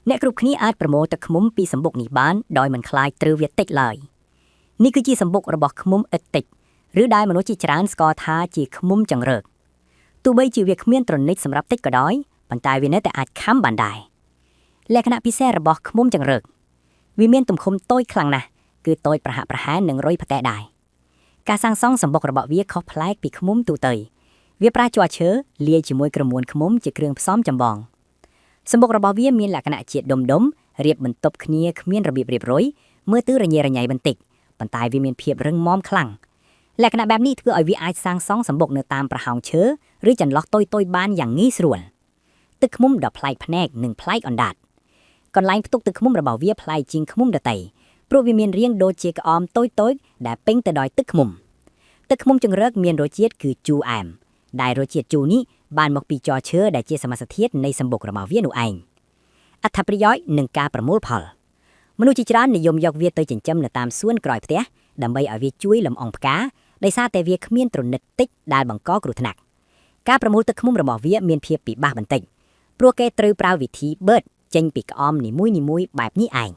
អ្នកគ្រប់គ្នាអាចប្រមូលទឹកឃ្មុំពីសម្បុកនេះបានដោយមិនខ្លាចត្រូវវាតិចឡើយនេះគឺជាសម្បុករបស់ឃ្មុំឥតតិចឬដែលមនុស្សជាច្រើនស្គាល់ថាជាឃ្មុំចង្រើកទោះបីជាវាគ្មានត្រនិចសម្រាប់តិចក៏ដោយប៉ុន្តែវានៅតែអាចខំបានដែរលក្ខណៈពិសេសរបស់ឃ្មុំចង្រើកវាមានទំហំតូចខ្លាំងណាស់គឺតូចប្រហាក់ប្រហែលនឹង100ផ្ទៃដែរការសាងសង់សម្បុករបស់វាខុសប្លែកពីឃ្មុំទូទៅវាប្រើជ័រឈើលាយជាមួយក្រមួនឃ្មុំជាគ្រឿងផ្សំចម្បងសម្បុករបស់វាមានលក្ខណៈជាដុំរៀបបន្ទប់គ្នាគ្មានរបៀបរៀបរយមើលទៅរញ៉េរញ៉ៃបន្តិចប៉ុន្តែវាមានភាពរឹងមាំខ្លាំងលក្ខណៈបែបនេះធ្វើឲ្យវាអាចសាងសង់សម្បុកនៅតាមប្រហោងឈើឬចន្លោះតូចៗបានយ៉ាងងាយស្រួលទឹកឃ្មុំដ៏ប្លែកភ្នែកនិងប្លែកអណ្ដាតកន្លែងផ្ទុកទឹកឃ្មុំរបស់វាប្លែកជាងឃ្មុំដទៃព្រោះវាមានរាងដូចជាក្អមតូចៗដែលពេញទៅដោយទឹកឃ្មុំចង្រើកមានរសជាតិគឺជូរអែមដែលរសជាតិជូរនេះបានមកពីជ័រឈើដែលជាសមាសធាតុនៃសម្បុករបស់វានោះឯងអត្ថប្រយោជន៍និងការប្រមូលផលមនុស្សជាច្រើននិយមយកវាទៅចិញ្ចឹមនៅតាមសួនក្រោយផ្ទះដើម្បីឲ្យវាជួយលំអងផ្កាដោយសារតែវាគ្មានត្រនិតតិចដែលបង្កគ្រោះថ្នាក់ការប្រមូលទឹកឃ្មុំរបស់វាមានភាពពិបាកបន្តិចព្រោះគេត្រូវប្រើវិធីបឺតចេញពីក្អមនីមួយៗបែបនេះឯង